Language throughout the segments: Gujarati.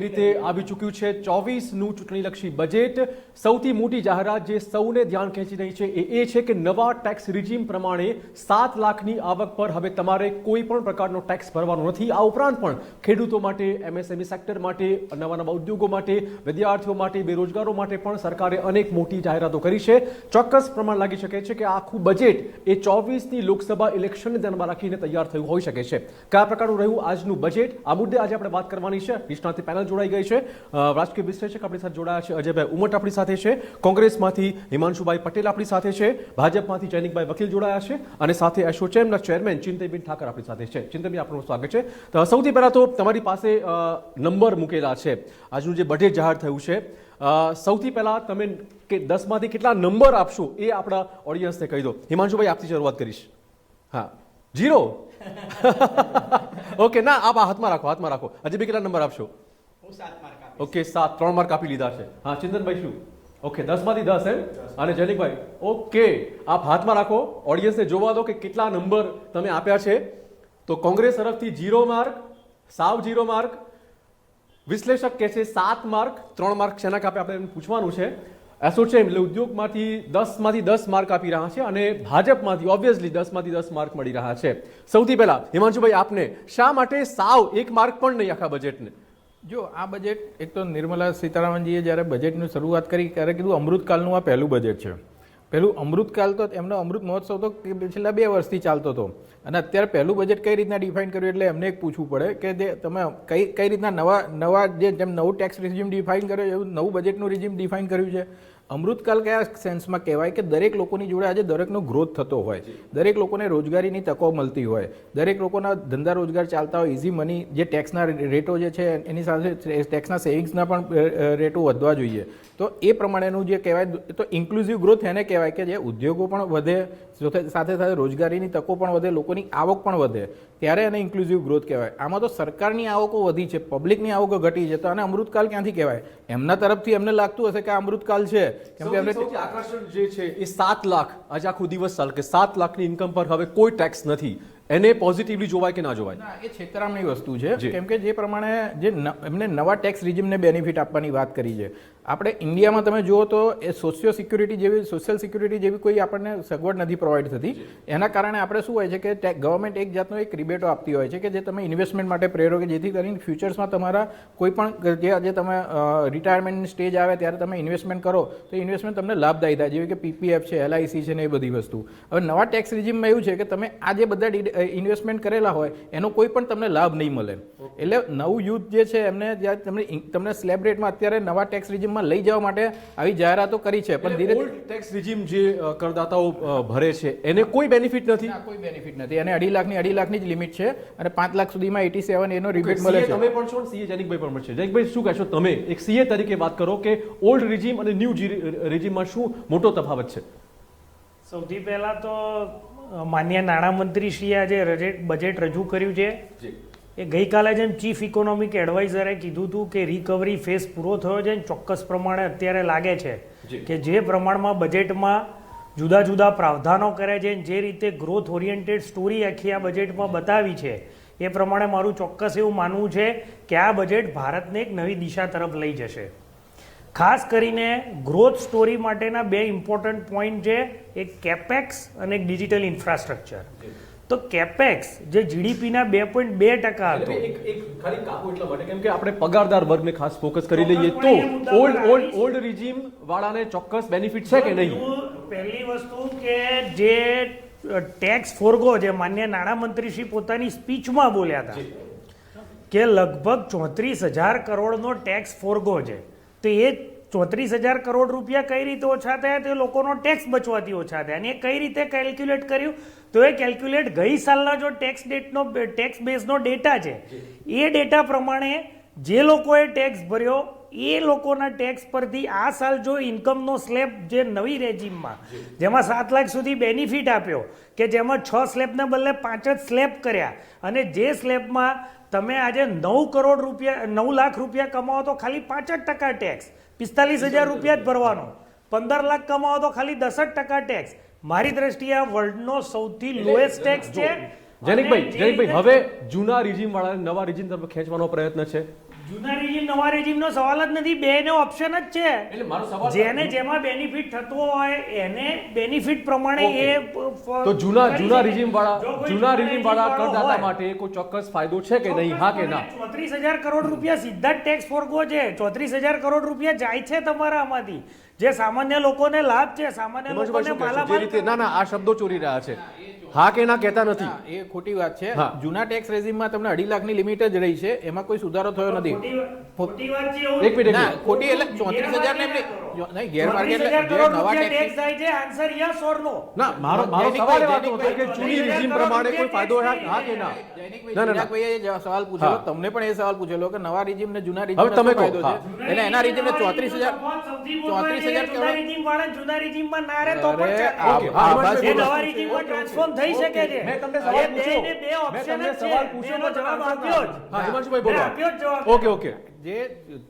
રીતે આવી ચૂક્યું છે 24નું ચૂંટણીલક્ષી બજેટ। સૌથી મોટી જાહેરાત જે સૌને ધ્યાન ખેંચી રહી છે એ છે કે નવા ટેક્સ રિજીમ પ્રમાણે 7 લાખની આવક પર હવે તમારે કોઈ પણ પ્રકારનો ટેક્સ ભરવાનો નથી। આ ઉપરાંત પણ ખેડૂતો માટે, એમએસએમઈ સેક્ટર માટે, નવા નવા ઉદ્યોગો માટે, વિદ્યાર્થીઓ માટે, બેરોજગારો માટે પણ સરકારે અનેક મોટી જાહેરાતો કરી છે। ચોક્કસ પ્રમાણ લાગી શકે છે કે આખું બજેટ એ 24ની લોકસભા ઇલેક્શનને ધ્યાનમાં રાખીને તૈયાર થયું હોઈ શકે છે। કયા પ્રકારનું રહ્યું આજનું બજેટ, આ મુદ્દે આજે આપણે વાત કરવાની છે। નિષ્ણાત પેનલ જોડાઈ ગઈ છે। રાજકીય વિશ્લેષક આપણી સાથે જોડાયા છે, અજયભાઈ ઉમટ આપણી સાથે છે, કોંગ્રેસમાંથી હિમાંશુભાઈ પટેલ આપણી સાથે છે, ભાજપમાંથી જૈનિકભાઈ વકીલ જોડાયા છે અને સાથે એસોચેમના ચેરમેન ચિંતનબેન ઠાકર આપણી સાથે છે। ચિંતનબેન, આપનું સ્વાગત છે। તો સૌથી પહેલા તો તમારી પાસે નંબર મૂકેલા છે આજનું જે બજેટ જાહેર થયું છે। સૌથી પહેલા તમે 10માંથી કેટલા નંબર આપશો એ આપણા ઓડિયન્સને કહી દો। હિમાંશુભાઈ, આપથી શરૂઆત કરીશ। હા, 0। ઓકે, ના, આપ હાથમાં રાખો। અજયભાઈ, કેટલા નંબર આપશો? હું 7 માર્ક આપીશ। ઓકે, 7, 3 માર્ક આપી લીધા છે। હા, ચિંતનભાઈ શું? ઓકે, 10માંથી 10 એમ? અને જૈનિકભાઈ, ઓકે, આપ હાથમાં રાખો, ઓડિયન્સને જોવા દો કે કેટલા નંબર તમે આપ્યા છે। તો કોંગ્રેસ તરફથી 0 માર્ક, સાવ 0 માર્ક, વિશ્લેષક કહે છે 7 માર્ક, 3 માર્ક શેના કાપે આપણે પૂછવાનું છે। એસોચેમ એટલે ઉદ્યોગમાંથી 10માંથી 10 માર્ક આપી રહ્યા છે અને ભાજપમાંથી ઓબ્વિયસલી 10માંથી 10 માર્ક મળી રહ્યા છે। સૌથી પહેલા હિમાંશુભાઈ, આપને શા માટે સાવ 1 માર્ક પણ નહીં આખા બજેટને? જો આ બજેટ, એક તો નિર્મલા સીતારામનજીએ જ્યારે બજેટની શરૂઆત કરી ત્યારે કીધું અમૃતકાલનું આ પહેલું બજેટ છે। પહેલું અમૃતકાલ તો એમનો અમૃત મહોત્સવ તો છેલ્લા 2 વર્ષથી ચાલતો હતો અને અત્યારે પહેલું બજેટ કઈ રીતના ડિફાઇન કર્યું એટલે એમને એક પૂછવું પડે કે જે તમે કઈ રીતના નવા જેમ નવું ટેક્સ રિજીમ ડિફાઇન કર્યું એવું નવું બજેટનું રિજીમ ડિફાઇન કર્યું છે। અમૃતકાલ કયા સેન્સમાં કહેવાય કે દરેક લોકોની જોડે આજે દરેકનો ગ્રોથ થતો હોય, દરેક લોકોને રોજગારીની તકો મળતી હોય, દરેક લોકોના ધંધા રોજગાર ચાલતા હોય, ઇઝી મની, જે ટેક્સના રેટો જે છે એની સાથે ટેક્સના સેવિંગ્સના પણ રેટો વધવા જોઈએ। તો એ પ્રમાણેનું જે કહેવાય તો ઇન્ક્લુઝિવ ગ્રોથ એને કહેવાય કે જે ઉદ્યોગો પણ વધે, સાથે સાથે રોજગારીની તકો પણ વધે, લોકોની આવક પણ વધે, ત્યારે એને ઇન્ક્લુઝિવ ગ્રોથ કહેવાય। આમાં તો સરકારની આવકો વધી છે, પબ્લિકની આવકો ઘટી છે, તો આને અમૃતકાલ ક્યાંથી કહેવાય? એમના તરફથી એમને લાગતું હશે કે આ અમૃતકાલ છે કેમ કે એમને આકર્ષણ જે છે એ 7 લાખ, આજે આખો દિવસ ચાલે કે 7 લાખની ઇન્કમ પર હવે કોઈ ટેક્સ નથી, એને પોઝિટિવલી જોવાય કે ના જોવાય? ના, એ છેતરામણી વસ્તુ છે કેમ કે જે પ્રમાણે જે એમને નવા ટેક્સ રિજીમને બેનિફિટ આપવાની વાત કરી છે। આપણે ઇન્ડિયામાં તમે જુઓ તો એ સોશિયલ સિક્યુરિટી જેવી કોઈ આપણને સગવડ નથી પ્રોવાઈડ થતી। એના કારણે આપણે શું હોય છે કે ગવર્મેન્ટ એક જાતનો એક રિબેટો આપતી હોય છે કે જે તમે ઇન્વેસ્ટમેન્ટ માટે પ્રેરો, કે જેથી કરીને ફ્યુચર્સમાં તમારા કોઈ પણ જે તમે રિટાયરમેન્ટની સ્ટેજ આવે ત્યારે તમે ઇન્વેસ્ટમેન્ટ કરો તો ઇન્વેસ્ટમેન્ટ તમને લાભદાયી થાય, જેવી કે પીપીએફ છે, LIC છે ને એ બધી વસ્તુ। હવે નવા ટેક્સ રિજીમમાં એવું છે કે તમે આ જે બધા ઇન્વેસ્ટમેન્ટ કરેલા હોય એનો કોઈ પણ તમને લાભ નહીં મળે। એટલે નવું યુથ જે છે એમને તમને સ્લેબ રેટમાં અત્યારે નવા ટેક્સ રિજીમમાં લઈ જવા માટે આવી જાહેરાતો કરી છે, પણ ધીરે ટેક્સ રિજીમ જે કરદાતાઓ ભરે છે એને કોઈ બેનિફિટ નથી? કોઈ બેનિફિટ નથી, એને 2.5 લાખની જ લિમિટ છે અને 5 લાખ સુધીમાં 87 એનો રિબેટ મળે છે। તમે પણ છો, સીએ જૈનિકભાઈ પણ છે। જૈનિકભાઈ, શું કહેશો તમે એક સીએ તરીકે વાત કરો કે ઓલ્ડ રિજીમ અને ન્યૂ રિજીમમાં શું મોટો તફાવત છે? સૌથી પહેલા તો માન્ય નાણામંત્રીશ્રીએ આજે બજેટ રજૂ કર્યું છે એ ગઈકાલે જેમ ચીફ ઇકોનોમિક એડવાઇઝરે કીધું હતું કે રિકવરી ફેઝ પૂરો થયો છે, ચોક્કસ પ્રમાણે અત્યારે લાગે છે કે જે પ્રમાણમાં બજેટમાં જુદા જુદા પ્રાવધાનો કરે છે, જે રીતે ગ્રોથ ઓરિએન્ટેડ સ્ટોરી આખી આ બજેટમાં બતાવી છે એ પ્રમાણે મારું ચોક્કસ એવું માનવું છે કે આ બજેટ ભારતને એક નવી દિશા તરફ લઈ જશે। ખાસ કરીને ગ્રોથ સ્ટોરી માટેના 2 ઇમ્પોર્ટન્ટ પોઈન્ટ છે, એક કેપેક્સ અને એક ડિજિટલ ઇન્ફ્રાસ્ટ્રક્ચર। તો કેપેક્સ જે જીડીપીના 2.2% હતો, એક ખાલી કાપો એટલા માટે કેમ કે આપણે પગારદાર વર્ગને ખાસ ફોકસ કરી લઈએ તો ઓલ્ડ રિજીમ વાળાને ચોક્કસ બેનિફિટ છે કે નહીં? પહેલી વસ્તુ કે જે ટેક્સ ફોરગો જે માન્ય નાણામંત્રીશ્રી પોતાની સ્પીચમાં બોલ્યા હતા કે લગભગ 34,000 કરોડનો ટેક્સ ફોરગો છે, તો એ 34,000 કરોડ રૂપિયા કઈ રીતે ઓછા થયા, તો લોકોનો ટેક્સ બચવાથી ઓછા થયા, અને એ કઈ રીતે કેલ્ક્યુલેટ કર્યું? તો એ કેલ્ક્યુલેટ ગઈ સાલના જો ટેક્સ બેઝનો ડેટા છે એ ડેટા પ્રમાણે જે લોકોએ ટેક્સ ભર્યો એ લોકોના ટેક્સ પરથી આ સાલ જો ઇન્કમનો સ્લેબ જે નવી રેજીમમાં જેમાં 7 લાખ સુધી બેનિફિટ આપ્યો કે જેમાં 6 સ્લેબના બદલે 5 જ સ્લેબ કર્યા, અને જે સ્લેબમાં તમે આજે 9 લાખ રૂપિયા કમાવો તો ખાલી 5% ટેક્સ, 45,000 રૂપિયા જ ભરવાનો, 15 લાખ કમાવો તો ખાલી 10% ટેક્સ। મારી દ્રષ્ટિએ આ વર્લ્ડનો સૌથી લોએસ્ટ ટેક્સ છે। જૈનિકભાઈ હવે જૂના રિજીમ વાળાને નવા રિજીમ તરફ ખેંચવાનો પ્રયત્ન છે? જૂના રેજીમ નવા રેજીમ નો સવાલ જ નથી, બે નો ઓપ્શન જ છે. એટલે મારો સવાલ જેને જેમાં બેનિફિટ થતો હોય એને બેનિફિટ પ્રમાણે Okay. એ તો જૂના કરી જૂના શકે. રીજીમ જો વાળા કોઈ જૂના રીજીમ વાળા regime કરદાતા વાળો માટે કોઈ ચોક્કસ ફાયદો છે કે નહીં, હા કે ના? 34,000 કરોડ રૂપિયા સીધા જ ટેક્સ ફોરગો છે. 34,000 કરોડ રૂપિયા જાય છે તમારા આમાંથી, જે સામાન્ય લોકોને લાભ છે, સામાન્ય હિમાંશુભાઈ લોકોને શું કહેશો? જે માલામાલ રીતે ના ના આ શબ્દો ચોરી રહ્યા છે, હા કે ના કહેતા નથી. એ ખોટી વાત છે. હા. જૂના ટેક્સ રેઝિમમાં તમને 2.5 લાખની લિમિટ જ રહી છે, એમાં કોઈ સુધારો થયો નથી. ખોટી વાત છે એવું. એક મિનિટ, ના ખોટી એટલે 34,000 ને એમની નહીં ગેરમાર્ગે એટલે 34,000 જે કરોડ નવા રૂપિયા ટેક્સ ટેક્સ જાય છે. આન્સર યસ ઓર નો? ના મારો સવાલ એ વાતનો હતો કે જૂની 34,000 રીજીમ કરોડ પ્રમાણે કોઈ રૂપિયા ફાયદો tax હા કે ના? જૈનિકભાઈ, ના, ના, ના. ચિરાગભાઈએ જે સવાલ પૂછેલો, હા. તમને પણ એ સવાલ પૂછેલો કે નવા રીજીમ ને જૂના હવે રીજીમ તમે કહો, ફાયદો હા. છે. એટલે એના રીજીમ ને 34,000 34,000 જૂના રીજીમવાળા જૂના રીજીમમાં ના રહે તો પણ અરે, ચાલે. ઓકે, હા, આભાસ એ બોલો. નવા રીજીમમાં ટ્રાન્સફોર્મ થઈ શકે છે. મેં તમને સવાલ એ પૂછ્યો. બેને બે મેં option તમને જ છે. સવાલ પૂછ્યો બેનો તો જવાબ answer આપ્યો જ. હા, હિમાંશુભાઈ બોલો. મેં આપ્યો જ જવાબ. ઓકે ઓકે જે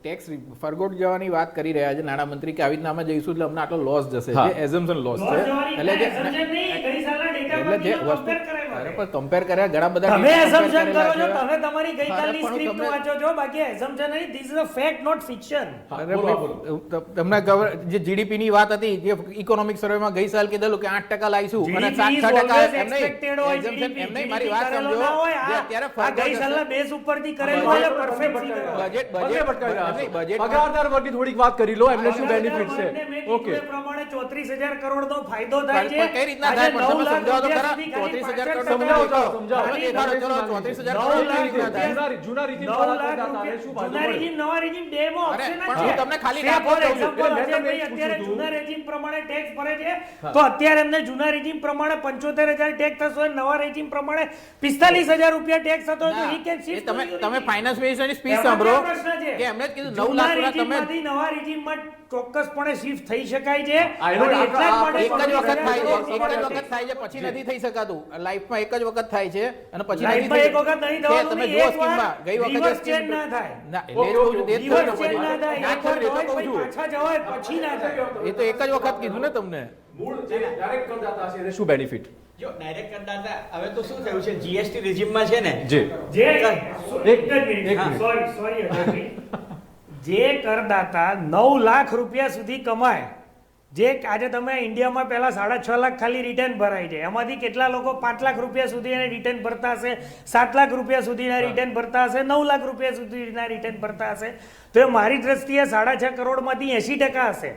ટેક્સ ફરગોટ જવાની વાત કરી રહ્યા છે નાણામંત્રી કે આવી રીતના અમે જઈશું એટલે અમને આટલો લોસ જશે, હા. જે એઝમ્પશન લોસ છે. એટલે એટલે જે assumption નહીં, ગઈ સાલના data એટલે જે પરથી વસ્તુ compare કરાય અરે મારે. પણ કમ્પેર કર્યા ઘણા બધા તમે data compare assumption કરો છો, કરેલા છે. તમે તમારી ગઈકાલની અરે પણ સ્ક્રિપ્ટ તમે- વાંચો છો, બાકી assumption નહીં. This is a fact, not fiction. અરે બોલો, ભાઈ, તમને ખબર જે જીડીપી ની વાત હતી, જે ઇકોનોમિક સર્વેમાં ગઈ સાલ કીધેલું કે 8% લાવીશું અને GDP is 7% always એમ નહીં, expected હોય, assumption GDP એમ નહીં, મારી વાત કરેલો સમજો. ના હોય. જે આ- અત્યારે આ ફરગોટ ગઈ જશે. સાલના બેઝ ઉપરથી કરેલું બજેટ હોય, perfect ભટકાઈ figure. રહ્યા છે. બજેટ- બંને ભટકાઈ રહ્યા નહીં, છે. બજેટમાં- પગારદાર વર્ગની થોડીક વાત કરી લો, એમને શું બેનિફિટ છે? મેં કીધું ઓકે એ પ્રમાણે 34,000 કરોડનો ફાયદો થાય છે. પણ કઈ રીતના આજે થાય? પણ 9 તમે લાખ સમજાવો તો રૂપિયા ખરા. સુધી ખાલી 34,000 પાછળ કરોડ સમજાવો, ખાલી સમજાવો. ચલો, 34,000 9 કરોડ લાખ કેવી રીતના થાય? જૂના રીજીમ 9 વાળા લાખ કરદાતાને શું રૂપિયા ફાયદો જૂના મળે? regime, નવા regime બેમાં અરે, option જ પણ છે. હું તમને ખાલી Say દાખલો for કહું છું. example, એટલે મેં તમને અજયભાઈ એ જ અત્યારે પૂછ્યું જૂના regime પ્રમાણે tax ભરે છે, તો અત્યારે એમને જૂના regime પ્રમાણે 75,000 tax થશે, નવા regime પ્રમાણે 45,000 રૂપિયા tax થતો હોય તો he can એ shift તમે to તમે new ફાઇનાન્સ મિનિસ્ટરની સ્પીચ regime. સાંભળો એમાં ક્યાં પ્રશ્ન છે? કે એમને જ કીધું 9 જૂના લાખ regime તમે માંથી નવા regime માં ચોક્કસપણે shift થઈ શકાય છે. આ એનો અને એટલા જ માટે એક જ વખત થાય છે, 35,000 એક જ વખત થાય છે, પછી નથી થઈ શકાતું. લાઈફમાં એક જ વખત થાય છે અને પછી નથી લાઈફમાં થઈ એક વખત નહીં તે થવાનું, તમે નહીં, જુઓ એક વાર સ્કીમમાં ગઈ વખતે reverse સ્કીમ change ના થાય. ના એટલે જ કહું છું, તે જ કહું reverse change ના છું. થાય. ના એક વાર થયું, એ તો હોય, કહું પછી છું. પાછા જવાય, પછી ના થાય. એ તો એક જ વખત કીધું ને તમને. મૂળ જે ડાયરેક્ટ કરદાતા છે એને શું બેનિફિટ? જો ડાયરેક્ટ કરદાતા હવે તો શું થયું છે જીએસટી રેજીમમાં છે ને જી જે એક મિનિટ. સોરી અજયભાઈ. જે કરદાતા 9 લાખ રૂપિયા સુધી કમાય, જે આજે તમે ઇન્ડિયામાં પહેલા 6.5 લાખ ખાલી રિટર્ન ભરાય છે, એમાંથી કેટલા લોકો 5 લાખ રૂપિયા સુધી એને રિટર્ન ભરતા હશે, 7 લાખ રૂપિયા સુધીના રિટર્ન ભરતા હશે, 9 લાખ રૂપિયા સુધીના રિટર્ન ભરતા હશે, તો એ મારી દ્રષ્ટિએ 6.5 કરોડમાંથી 80% હશે.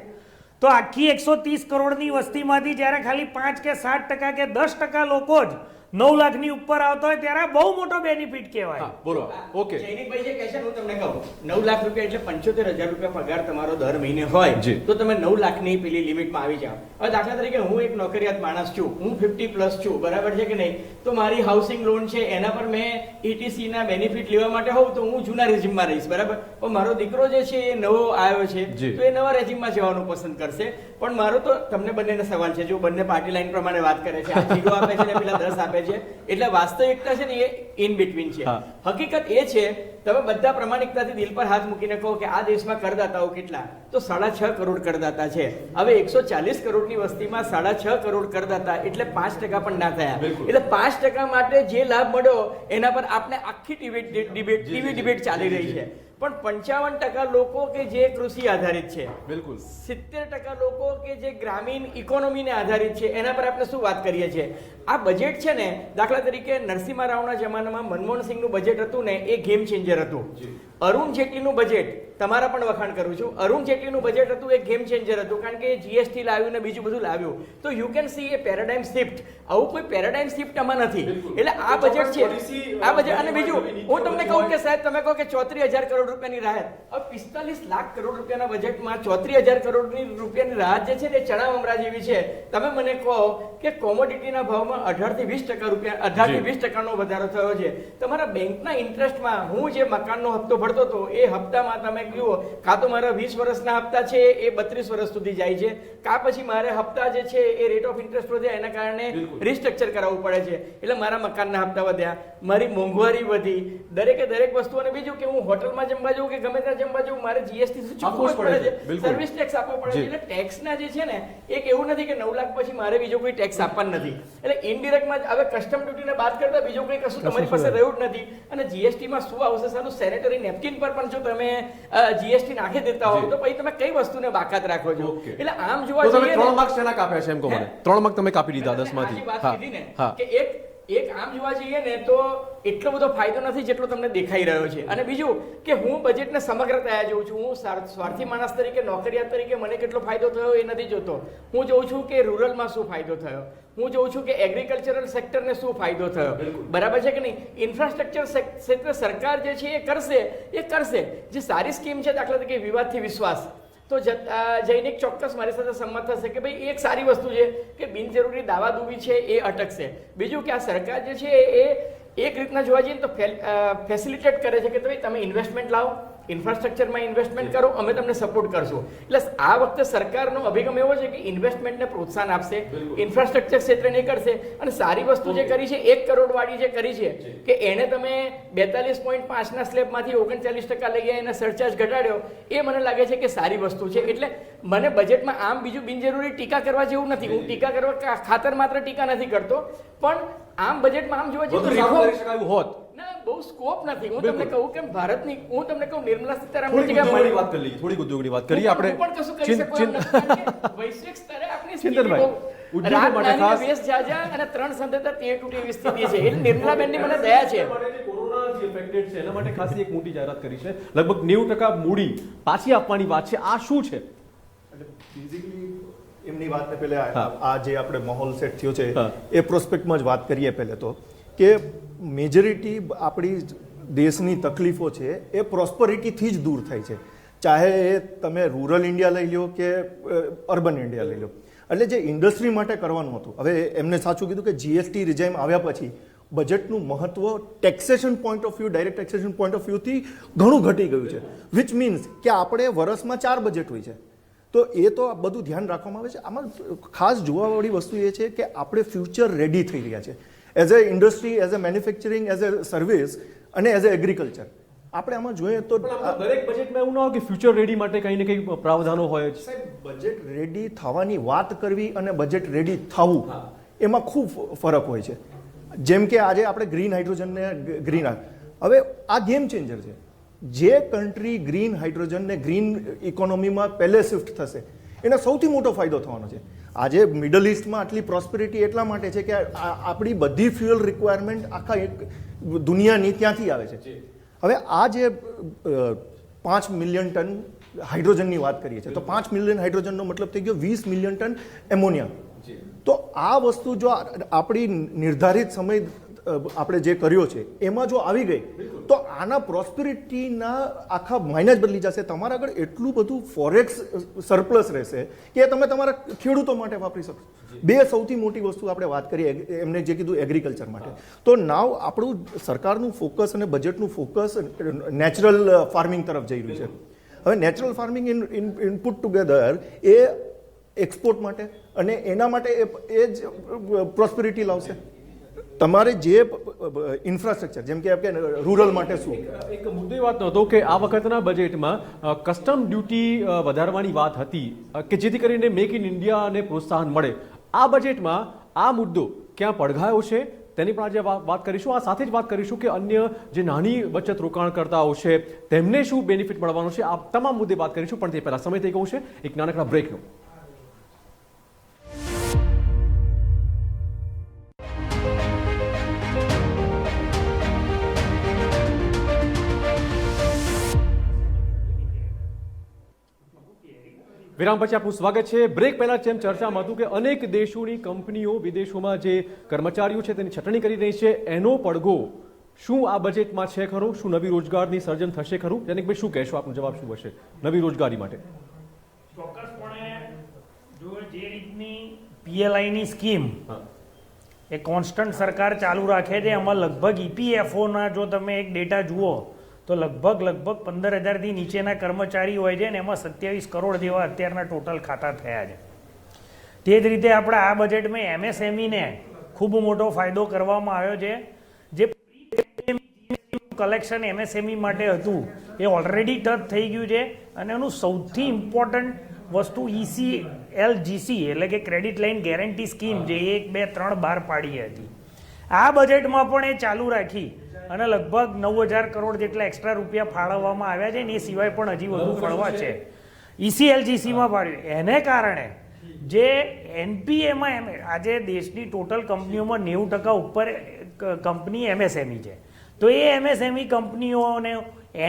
તો આખી 130 કરોડની વસ્તીમાંથી જ્યારે ખાલી 5 કે 7% કે 10% લોકો જ 9 લાખની ઉપર આવતો હોય ત્યારે આ બહુ મોટો બેનિફિટ કહેવાય. હા બોલો. ઓકે જૈનિકભાઈ જે કહે છે ને હું તમને કહું 9 લાખ રૂપિયા એટલે 75,000 રૂપિયા પગાર તમારો દર મહિને હોય જી. તો તમે 9 લાખની પેલી લિમિટમાં આવી જાઓ. હવે દાખલા તરીકે હું એક નોકરિયાત માણસ છું, હું 50+ છું, બરાબર છે કે નહીં, તો મારી હાઉસિંગ લોન છે એના પર મેં ETC ના બેનિફિટ લેવા માટે હોઉં તો હું જૂના રેજીમમાં રહીશ, બરાબર. પણ મારો દીકરો જે છે એ નવો આવ્યો છે જી. તો એ નવા રેજીમમાં જવાનું પસંદ કરશે. પણ મારો તો તમને બંનેને સવાલ છે, જો બંને પાર્ટી લાઈન પ્રમાણે વાત કરે છે, આ 0 આપે છે ને પેલા 10 આપે છે, એટલે વાસ્તવિકતા છે ને એ ઇન બિટવીન છે. હા. હકીકત એ છે, તમે બધા પ્રમાણિકતાથી દિલ પર હાથ મૂકીને કહો કે આ દેશમાં કરદાતાઓ કેટલા, તો 6.5 કરોડ કરદાતા છે. હવે 140 કરોડની વસ્તીમાં 6.5 કરોડ કરદાતા એટલે 5% પણ ના થયા. એટલે 5% માટે જે લાભ મળ્યો એના પર આપણે આખી ટીવી ડિબેટ ચાલી રહી છે. પણ 55% લોકો કે જે કૃષિ આધારિત છે, બિલકુલ 70% લોકો કે જે ગ્રામીણ ઇકોનોમીને આધારિત છે, એના પર આપણે શું વાત કરીએ છીએ. આ બજેટ છે ને, દાખલા તરીકે નરસિંહ રાવના જમાનામાં મનમોહન સિંહનું બજેટ હતું ને, એ ગેમ ચેન્જર હતું. અરુણ જેટલીનું બજેટ, તમારા પણ વખાણ કરું છું, અરુણ જેટલીનું બજેટ હતું એ ગેમ ચેન્જર હતું, કારણ કે જીએસટી લાવ્યું ને બીજું બધું લાવ્યું. તો you can see a paradigm shift. આવું કોઈ પેરાડાઇમ શિફ્ટ આમાં નથી. એટલે આ બજેટ છે, આ બજેટ. અને બીજું હું તમને કહું કે સાહેબ તમે કહો કે 34,000 કરોડ રૂપિયાની રાહત, હવે 45 લાખ કરોડ રૂપિયાના બજેટમાં 34,000 કરોડની રૂપિયાની રાહત જે છે ને, એ ચણા મમરા જેવી છે. તમે મને કહો કે કોમોડિટીના ભાવમાં 18 થી 20% રૂપિયા 18 થી 20% વધારો થયો છે. તમારા બેંકના ઇન્ટરેસ્ટમાં હું જે મકાનનો હપ્તો ભરતો હતો એ હપ્તામાં તમે જુઓ, કાં તો મારા 20 વર્ષના હપ્તા છે એ 32 વર્ષ સુધી જાય છે, કાં પછી મારે હપ્તા જે છે એ રેટ ઓફ ઇન્ટરેસ્ટ વધ્યા, એના કારણે રિસ્ટ્રક્ચર કરાવવું પડે છે. એટલે મારા મકાનના હપ્તા વધ્યા, મારી મોંઘવારી વધી, દરેકે દરેક વસ્તુ. અને બીજું કે હું હોટલમાં જમવા જવું કે ગમે ત્યાં જમવા જવું, મારે જીએસટી ચૂકવવું પડે છે, સર્વિસ ટેક્સ આપવો પડે છે. એટલે ટેક્સના જે છે ને, એક એવું નથી કે 9 લાખ પછી મારે બીજો કોઈ ટેક્સ આપવાનો નથી. એટલે ઇનડિરેક્ટમાં હવે કસ્ટમ ડ્યુટીને બાદ કરતા બીજો કોઈ કશું તમારી પાસે રહ્યું જ નથી. અને જીએસટીમાં શું આવશે? સારું સેનેટરી નેપકિન નેપકિન પર પણ જો તમે જીએસટી નાખી દેતા હોવ તો પછી તમે કઈ વસ્તુને બાકાત રાખો છો? Okay. એટલે આમ જોવા તો તમે જઈએ 3 માર્ક્સ શેના કાપ્યા છે એમ કહો મને? 3 માર્ક તમે કાપી લીધા મેં 10 માંથી. આજી વાત હા કીધી ને હા કે એક આમ જોવા જઈએ ને તો એટલો બધો ફાયદો નથી જેટલો તમને દેખાઈ રહ્યો છે. અને બીજું કે હું બજેટને સમગ્રતા જોઉં છું. હું સ્વાર્થી માણસ તરીકે, નોકરિયાત તરીકે મને કેટલો ફાયદો થયો એ નથી જોતો. હું જોઉં છું કે રૂરલમાં શું ફાયદો થયો, હું જોઉં છું કે એગ્રીકલ્ચરલ સેક્ટરને શું ફાયદો થયો. બરાબર છે કે નહીં? ઇન્ફ્રાસ્ટ્રક્ચર ક્ષેત્રે સરકાર જે છે એ કરશે. જે સારી સ્કીમ છે, દાખલા તરીકે વિવાદથી વિશ્વાસ, તો જૈનિક ચોક્કસ મારી સાથે સંમત થશે કે ભાઈ એ એક સારી વસ્તુ છે કે બિનજરૂરી દાવાદૂબી છે એ અટકશે. બીજું કે આ સરકાર જે છે એ એક રીતના જોવા જઈએ તો ફેસિલિટેટ કરે છે કે ભાઈ તમે ઇન્વેસ્ટમેન્ટ લાવો, ઇન્ફ્રાસ્ટ્રક્ચરમાં ઇન્વેસ્ટમેન્ટ કરો, અમે તમને સપોર્ટ કરશું. એટલે આ વખતે સરકારનો અભિગમ એવો છે કે ઇન્વેસ્ટમેન્ટને પ્રોત્સાહન આપશે, ઇન્ફ્રાસ્ટ્રક્ચર ક્ષેત્રે નહીં કરશે. અને સારી વસ્તુ જે કરી છે 1 કરોડ વાળી જે કરી છે કે એને તમે 42.5 સ્લેબમાંથી 39% લઈ ગયા, એને સરચાર્જ ઘટાડ્યો, એ મને લાગે છે કે સારી વસ્તુ છે. એટલે મને બજેટમાં આમ બીજું બિનજરૂરી ટીકા કરવા જેવું નથી. હું ટીકા કરવા ખાતર માત્ર ટીકા નથી કરતો, પણ આમ બજેટમાં આમ જોવા જઈએ તો વધુ સારું કરી શકાયું હોત. ના, બહુ સ્કોપ નથી. હું તમને કહું કે ભારતની, હું તમને કહું નિર્મલા થોડીક ઉદ્યોગની વાત કરી લઈએ, થોડીક ઉદ્યોગની વાત કરીએ આપણે. પણ કશું કરી શકો એમ નથી, કારણ કે વૈશ્વિક સ્તરે આપણી સ્થિતિ ચિંતનભાઈ, બહુ ઉદ્યોગો રાત માટે નાની ખાસ- ને વેશ જાજા અને 3 સંદેતા તે તૂટી એવી સ્થિતિ છે. એટલે નિર્મલાબેનની મને દયા છે. કોરોના જે affected છે એના માટે ખાસ એક મોટી જાહેરાત કરી છે. લગભગ 90% મૂડી પાછી આપવાની વાત છે. આ શું છે? બેઝિકલી એમની વાતને પહેલા હા. આ જે આપણે માહોલ સેટ થયો છે હા. એ પ્રોસ્પેક્ટમાં જ વાત કરીએ પહેલે તો કે મેજોરિટી આપણી દેશની તકલીફો છે એ પ્રોસ્પરિટીથી જ દૂર થાય છે. ચાહે એ તમે રૂરલ ઇન્ડિયા લઈ લો કે અર્બન ઇન્ડિયા લઈ લો. એટલે જે ઇન્ડસ્ટ્રી માટે કરવાનું હતું, હવે એમને સાચું કીધું કે જીએસટી રિઝાઇમ આવ્યા પછી બજેટનું મહત્વ taxation point of view, direct taxation point of વ્યૂથી ઘણું ઘટી ગયું છે. વિચ મીન્સ કે આપણે વર્ષમાં 4 બજેટ હોય છે. તો એ તો આ બધું ધ્યાન રાખવામાં આવે છે. આમાં ખાસ જોવાવાળી વસ્તુ એ છે કે આપણે ફ્યુચર રેડી થઈ રહ્યા છે as a industry, as a manufacturing, as a service અને એઝ અ એગ્રીકલ્ચર. આપણે આમાં જોઈએ તો દરેક બજેટમાં એવું ના હોય કે ફ્યુચર રેડી માટે કંઈ ને કંઈ પ્રાવધાનો હોય જ. સાહેબ, બજેટ રેડી થવાની વાત કરવી અને બજેટ રેડી થવું એમાં ખૂબ ફરક હોય છે. જેમ કે આજે આપણે ગ્રીન હાઇડ્રોજનને હવે આ ગેમ ચેન્જર છે. જે કન્ટ્રી ગ્રીન હાઇડ્રોજનને ગ્રીન ઇકોનોમીમાં પહેલે શિફ્ટ થશે એને સૌથી મોટો ફાયદો થવાનો છે. આજે મિડલ ઇસ્ટમાં આટલી પ્રોસ્પેરિટી એટલા માટે છે કે આપણી બધી ફ્યુઅલ રિક્વાયરમેન્ટ આખા એક દુનિયાની ત્યાંથી આવે છે. હવે આ જે 5 મિલિયન ટન હાઇડ્રોજનની વાત કરીએ છીએ તો 5 મિલિયન હાઇડ્રોજનનો મતલબ થઈ ગયો 20 મિલિયન ટન એમોનિયા. તો આ વસ્તુ જો આપણી નિર્ધારિત સમય આપણે જે કર્યો છે એમાં જો આવી ગઈ તો આના પ્રોસ્પેરિટીના આખા માઇનસ બદલી જશે. તમારા આગળ એટલું બધું ફોરેક્સ સરપ્લસ રહેશે કે તમે તમારા ખેડૂતો માટે વાપરી શકશો. 2 સૌથી મોટી વસ્તુ આપણે વાત કરીએ, એમને જે કીધું એગ્રીકલ્ચર માટે. તો નાવ આપણું સરકારનું ફોકસ અને બજેટનું ફોકસ નેચરલ ફાર્મિંગ તરફ જઈ રહ્યું છે. હવે natural farming in put together A export માટે અને એના માટે એ જ પ્રોસ્પેરિટી લાવશે. તમારે જે ઇન્ફ્રાસ્ટ્રક્ચર જેમ કે રૂરલ માટે શું એક મુદ્દો એ વાત હતો કે આ વખતના બજેટમાં કસ્ટમ ડ્યુટી વધારવાની વાત હતી કે જેથી કરીને મેક ઇન ઇન્ડિયાને પ્રોત્સાહન મળે. આ બજેટમાં આ મુદ્દો ક્યાં પડઘાયો છે તેની પણ આજે વાત કરીશું. આ સાથે જ વાત કરીશું કે અન્ય જે નાની બચત રોકાણકર્તાઓ છે તેમને શું બેનિફિટ મળવાનો છે. આ તમામ મુદ્દે વાત કરીશું, પણ તે પહેલા સમય થઈ ગયો છે એક નાનકડા બ્રેકનો. વિરામ પછી આપનું સ્વાગત છે. બ્રેક પહેલા જેમ ચર્ચામાં હતું કે અનેક દેશોની કંપનીઓ વિદેશોમાં જે કર્મચારીઓ છે તેની છટણી કરી રહી છે, એનો પડઘો શું આ બજેટમાં છે ખરો? શું નવી રોજગારની સર્જન થશે ખરું? જનકભાઈ શું કહેશો? આપનો જવાબ શું હશે નવી રોજગારી માટે? ચોક્કસપણે જો જે રીતની પીએલઆઈની સ્કીમ એ કોન્સ્ટન્ટ સરકાર ચાલુ રાખે છે, એમાં લગભગ ઈપીએફઓના જો તમે એક ડેટા જુઓ તો લગભગ 15,000થી નીચેના કર્મચારી હોય છે ને એમાં 27 કરોડ જેવા અત્યારના ટોટલ ખાતા થયા છે. તે જ રીતે આપણે આ બજેટમાં એમએસએમઈને ખૂબ મોટો ફાયદો કરવામાં આવ્યો છે. જે કલેક્શન એમએસએમઈ માટે હતું એ ઓલરેડી ટચ થઈ ગયું છે અને એનું સૌથી ઇમ્પોર્ટન્ટ વસ્તુ ECLGC એટલે કે ક્રેડિટ લાઇન ગેરંટી સ્કીમ જે 1, 2, 3 બહાર પાડી હતી. આ બજેટમાં પણ એ ચાલુ રાખી અને લગભગ 9,000 કરોડ જેટલા એક્સ્ટ્રા રૂપિયા ફાળવવામાં આવ્યા છે ને એ સિવાય પણ હજી વધુ ફાળવા છે. ECLGCમાં ફાળવ્યું એને કારણે જે NPAમાં આજે દેશની ટોટલ કંપનીઓમાં 90% ઉપર કંપની MSME છે. તો એ MSME કંપનીઓને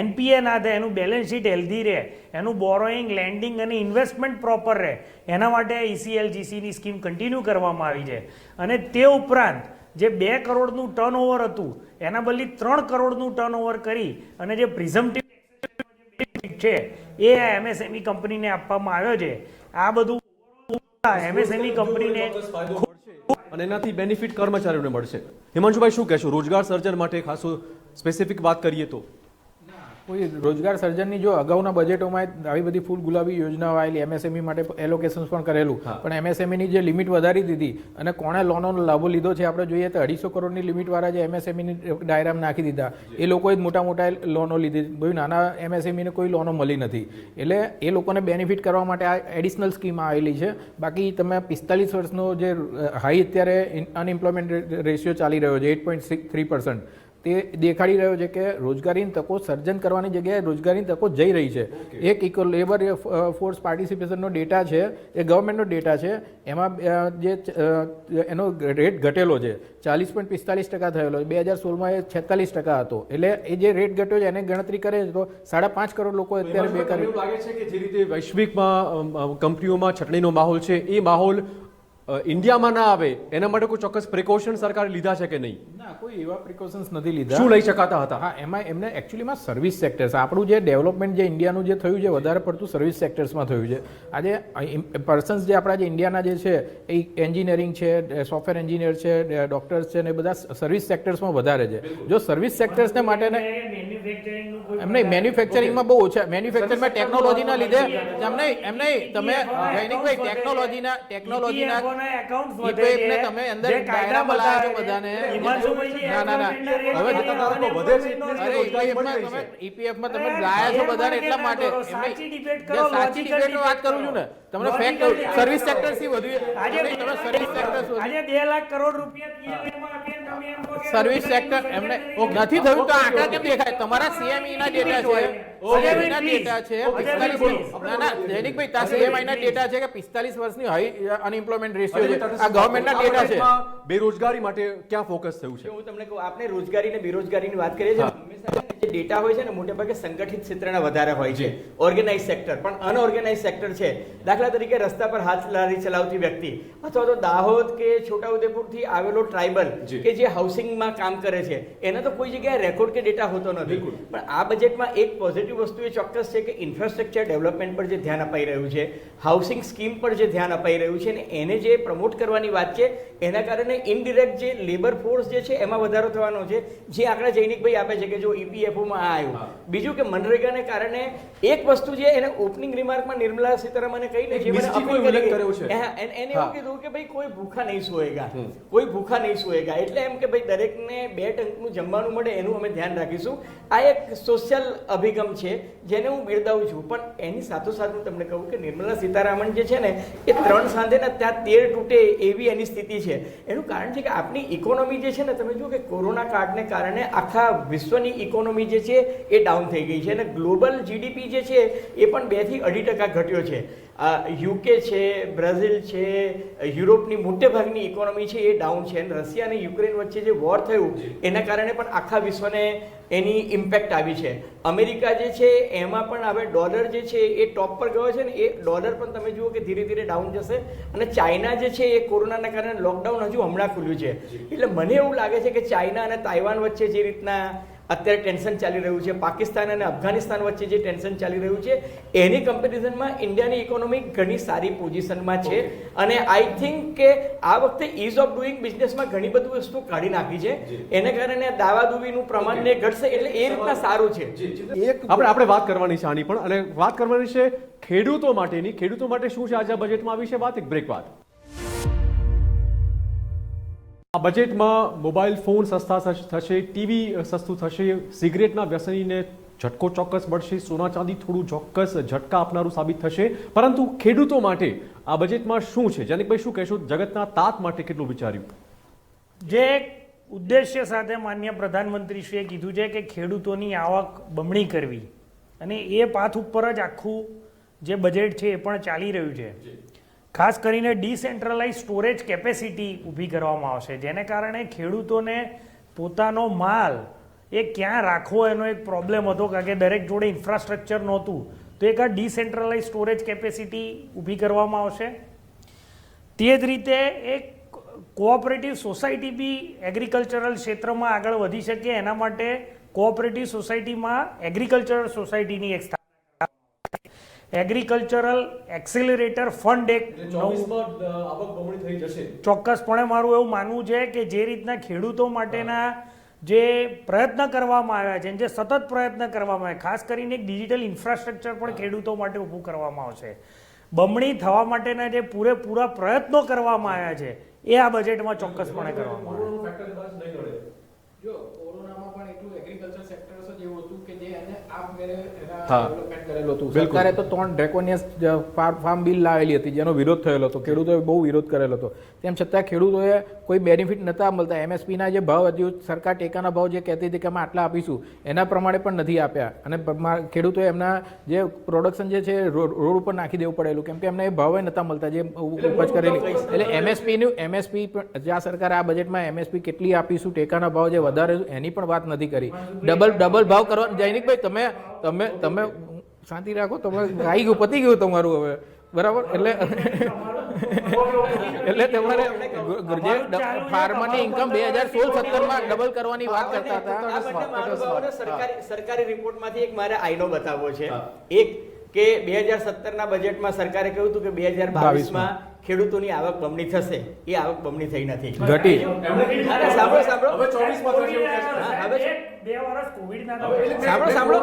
NPA ના થાય, એનું બેલેન્સ શીટ હેલ્ધી રહે, એનું બોરોઈંગ, લેન્ડિંગ અને ઇન્વેસ્ટમેન્ટ પ્રોપર રહે, એના માટે ECLGCની સ્કીમ કન્ટિન્યુ કરવામાં આવી છે. અને તે ઉપરાંત જે 2 કરોડનું ટર્નઓવર હતું એના બદલે 3 કરોડનું ટર્નઓવર કરી અને જે પ્રિઝમ્પટિવ છે એ MSME કંપનીને આપવામાં આવ્યો છે. આ બધું MSME કંપનીને અને એનાથી બેનિફિટ કર્મચારીઓને મળશે. હિમાંશુભાઈ શું કહેશો, રોજગાર સર્જન માટે ખાસો સ્પેસિફિક વાત કરીએ તો? કોઈ રોજગાર સર્જનની જો અગાઉના બજેટોમાં આવી બધી ફૂલ ગુલાબી યોજનાઓ આવેલી, MSME માટે એલોકેશન્સ પણ કરેલું, પણ MSMEની જે લિમિટ વધારી દીધી અને કોણે લોનોનો લાભો લીધો છે આપણે જોઈએ તો 250 કરોડની લિમિટવાળા જે MSMEની ડાયરામાં નાખી દીધા એ લોકોએ જ મોટા મોટા લોનો લીધી. કોઈ નાના MSMEને કોઈ લોનો મળી નથી. એટલે એ લોકોને બેનિફિટ કરવા માટે આ એડિશનલ સ્કીમ આવેલી છે. બાકી તમે 45 વર્ષનો જે હાઈ અત્યારે અનએમ્પ્લોયમેન્ટ રેશિયો ચાલી રહ્યો છે 8.3%, તે દેખાડી રહ્યો છે કે રોજગારીની તકો સર્જન કરવાની જગ્યાએ રોજગારીની તકો જઈ રહી છે. એક લેબર ફોર્સ પાર્ટિસિપેશનનો ડેટા છે, એ ગવર્મેન્ટનો ડેટા છે, એમાં જે એનો રેટ ઘટેલો છે 40.45% થયેલો છે. 2016માં એ 46% હતો. એટલે એ જે રેટ ઘટ્યો છે એને ગણતરી કરે તો 5.5 કરોડ લોકો અત્યારે બેકાર. એવું લાગે છે કે જે રીતે વૈશ્વિકમાં કંપનીઓમાં છટણીનો માહોલ છે એ માહોલ ઇન્ડિયામાં ના આવે એના માટે કોઈ ચોક્કસ પ્રિકોશન સરકારે લીધા છે કે નહીં? ના, કોઈ એવા પ્રિકોશન્સ નથી લીધા. શું લઈ શકાતા હતા? હા, એમાં એમને એકચ્યુઅલીમાં સર્વિસ સેક્ટર્સ, આપણું જે ડેવલપમેન્ટ જે ઇન્ડિયાનું જે થયું છે વધારે પડતું સર્વિસ સેક્ટર્સમાં થયું છે. આજે પર્સન્સ જે આપણા જે ઇન્ડિયાના જે છે એ એન્જિનિયરિંગ છે, સોફ્ટવેર એન્જિનિયર છે, ડોક્ટર્સ છે, ને બધા સર્વિસ સેક્ટર્સમાં વધારે છે. જો સર્વિસ સેક્ટર્સને માટે એમ નહીં, મેન્યુફેક્ચરિંગમાં બહુ ઓછા, મેન્યુફેક્ચરિંગમાં ટેકનોલોજીના લીધે એમ નહીં તમે જૈનિકભાઈ ટેકનોલોજીના તમે અંદર ડાયરામાં લાવ્યા છો બધાને. EPFમાં તમે લાયા છો બધાને એટલા માટે. સાચી ડિબેટ વાત કરું છું ને, તમને ફેક્ટ સર્વિસ સેક્ટર થી વધુ તમે સર્વિસ સેક્ટર આજે 2 લાખ કરોડ રૂપિયા સર્વિસ સેક્ટર એમને નથી થયું તો આંકડા કેમ દેખાય? તમારા CME ના ડેટા છે, CME ના ડેટા છે 45. ના જૈનિકભાઈ તા CME ના ડેટા છે કે 45 વર્ષની હાઈ અનએમ્પ્લોયમેન્ટ રેશિયો છે. આ ગવર્મેન્ટના ડેટા છે. બેરોજગારી માટે ક્યાં ફોકસ થયું છે? હું તમને કહું, આપણે રોજગારી અને બેરોજગારીની વાત કરીએ છીએ, હંમેશા જે ડેટા હોય છે ને મોટે ભાગે સંગઠિત ક્ષેત્રના વધારે હોય છે, ઓર્ગેનાઇઝ સેક્ટર. પણ અનઓર્ગેનાઇઝ સેક્ટર છે, દાખલા તરીકે રસ્તા પર હાથ લારી ચલાવતી વ્યક્તિ અથવા તો દાહોદ કે છોટાઉદેપુર થી આવેલો ટ્રાઇબલ કે જે હાઉસિંગમાં કામ કરે છે, એનો તો કોઈ જગ્યાએ રેકોર્ડ કે ડેટા હોતો નથી. પણ આ બજેટમાં એક પોઝિટિવ વસ્તુ એ ચોક્કસ છે કે ઇન્ફ્રાસ્ટ્રક્ચર ડેવલપમેન્ટ પર જે ધ્યાન અપાઈ રહ્યું છે, હાઉસિંગ સ્કીમ પર જે ધ્યાન અપાઈ રહ્યું છે ને એને જે પ્રમોટ કરવાની વાત છે, એના કારણે ઇનડિરેક્ટ જે લેબર ફોર્સ જે છે એમાં વધારો થવાનો છે. જે આંકડા જૈનિકભાઈ આપે છે કે જો EPFOમાં આ આવ્યું. બીજું કે મનરેગાને કારણે એક વસ્તુ જે એને ઓપનિંગ રિમાર્કમાં નિર્મલા સીતારામને કહીને જે મને અપીલ કરી એને એવું કીધું કે ભાઈ કોઈ ભૂખા નહીં સોએગા, કોઈ ભૂખા નહીં સોએગા. એટલે એમ કે ભાઈ દરેકને 2 ટંકનું જમવાનું મળે એનું અમે ધ્યાન રાખીશું. આ એક સોશિયલ અભિગમ છે જેને હું બિરદાવું છું. પણ એની સાથોસાથ હું તમને કહું કે નિર્મલા સીતારામન જે છે ને એ 3 સાંધેના ત્યાં 13 તૂટે એવી એની સ્થિતિ છે. એનું કારણ છે કે આપણી ઇકોનોમી જે છે ને, તમે જુઓ કે કોરોના કાળને કારણે આખા વિશ્વની ઇકોનોમી જે છે એ ડાઉન થઈ ગઈ છે અને ગ્લોબલ GDP જે છે એ પણ 2 થી 2.5% ઘટ્યો છે. UK છે, બ્રાઝિલ છે, યુરોપની મોટે ભાગની ઇકોનોમી છે એ ડાઉન છે. અને રશિયા અને યુક્રેન વચ્ચે જે વોર થયું એના કારણે પણ આખા વિશ્વને એની ઇમ્પેક્ટ આવી છે. અમેરિકા જે છે એમાં પણ હવે ડોલર જે છે એ ટોપ પર ગયો છે ને એ ડોલર પણ તમે જુઓ કે ધીરે ધીરે ડાઉન જશે. અને ચાઇના જે છે એ કોરોનાના કારણે લોકડાઉન હજુ હમણાં ખુલ્યું છે. એટલે મને એવું લાગે છે કે ચાઇના અને તાઇવાન વચ્ચે જે રીતના અત્યારે ટેન્શન ચાલી રહ્યું છે, પાકિસ્તાન અને અફઘાનિસ્તાન વચ્ચે જે ટેન્શન ચાલી રહ્યું છે, એની કમ્પેરિઝનમાં ઇન્ડિયાની ઇકોનોમી ઘણી સારી પોઝિશનમાં છે. અને આઈ થિંક કે આ વખતે ઇઝ ઓફ ડુઈંગ બિઝનેસમાં ઘણી બધી વસ્તુ કાઢી નાખી છે. એને કારણે દાવાદુવીનું પ્રમાણ ને ઘટશે. એટલે એ રીતના સારું છે. આપણે વાત કરવાની છે આની પણ, અને વાત કરવાની છે ખેડૂતો માટેની. ખેડૂતો માટે શું છે આજે બજેટમાં આવી છે વાત? એક બ્રેક બાદ. આ બજેટમાં મોબાઈલ ફોન સસ્તા થશે, ટીવી સસ્તું થશે, સિગરેટના વ્યસનીને ઝટકો ચોક્કસ મળશે, સોના ચાંદી થોડું ચોક્કસ ઝટકા આપનારું સાબિત થશે. પરંતુ ખેડૂતો માટે આ બજેટમાં શું છે? જનિકભાઈ શું કહેશો? જગતના તાત માટે કેટલું વિચાર્યું? જે ઉદ્દેશ્ય સાથે માન્ય પ્રધાનમંત્રીશ્રીએ કીધું છે કે ખેડૂતોની આવક બમણી કરવી અને એ પાથ ઉપર જ આખું જે બજેટ છે એ પણ ચાલી રહ્યું છે. ખાસ કરીને ડિસેન્ટ્રલાઇઝ સ્ટોરેજ કેપેસિટી ઊભી કરવામાં આવશે, જેને કારણે ખેડૂતોને પોતાનો માલ એ ક્યાં રાખવો એનો એક પ્રોબ્લેમ હતો, કારણ કે દરેક જોડે ઇન્ફ્રાસ્ટ્રક્ચર નહોતું. તો એક આ ડિસેન્ટ્રલાઇઝ સ્ટોરેજ કેપેસિટી ઊભી કરવામાં આવશે. તે જ રીતે એક કોઓપરેટિવ સોસાયટી બી એગ્રીકલ્ચરલ ક્ષેત્રમાં આગળ વધી શકે એના માટે કોઓપરેટિવ સોસાયટીમાં એગ્રીકલ્ચરલ સોસાયટીની એક એગ્રીકલ્ચરલ એક્સિલરેટર ફંડ એક આવક બમણી થઈ જશે. ચોક્કસપણે મારું એવું માનવું છે કે જે રીતના ખેડૂતો માટેના જે પ્રયત્ન કરવામાં આવ્યા છે, જે સતત પ્રયત્ન કરવામાં આવ્યા, ખાસ કરીને એક ડિજિટલ ઇન્ફ્રાસ્ટ્રક્ચર પણ ખેડૂતો માટે ઊભું કરવામાં આવશે. બમણી થવા માટેના જે પૂરેપૂરા પ્રયત્નો કરવામાં આવ્યા છે એ આ બજેટમાં ચોક્કસપણે કરવામાં આવ્યા. જો કોરોનામાં પણ એટલું એગ્રીકલ્ચર સેક્ટર જ એવું હતું કે જે એને આપમેળે ડેવલપમેન્ટ કરેલું હતું. સરકારે તો 3 ડ્રેકોનિયસ ફાર્મ બિલ લાવેલી હતી જેનો વિરોધ થયેલો હતો, ખેડૂતોએ બહુ વિરોધ કરેલો હતો. તેમ છતાં ખેડૂતોએ કોઈ બેનિફિટ નહોતા મળતા. એમએસપીના જે ભાવ હજુ સરકાર ટેકાના ભાવ જે કહેતી હતી કે અમે આટલા આપીશું એના પ્રમાણે પણ નથી આપ્યા અને ખેડૂતોએ એમના જે પ્રોડક્શન જે છે રોડ ઉપર નાખી દેવું પડેલું, કેમ કે એમને એ ભાવે નહોતા મળતા જે ઉપજ કરેલી. એટલે એમએસપી જ્યાં સરકારે આ બજેટમાં એમએસપી કેટલી આપીશું, ટેકાના ભાવ જે વધારે એની પણ વાત નથી કરી. ડબલ ભાવ કરવા. જૈનિકભાઈ તમે શાંતિ રાખો, તમે આવી ગયું, પતી ગયું તમારું હવે, બરાબર? એટલે તમારે જે ફાર્મરની ઇન્કમ 2016-17માં ડબલ કરવાની વાત કરતા હતા. સરકારી રિપોર્ટમાંથી એક મારે આઈનો બતાવવો છે. એક કે 2017ના બજેટમાં સરકારે કહ્યું હતું કે 2022માં ખેડૂતોની આવક બમણી થશે. એ આવક બમણી થઈ નથી, ઘટી. સાંભળો હવે 24 માં થશે એવું કહે છે. બે વર્ષ કોવિડના સાંભળો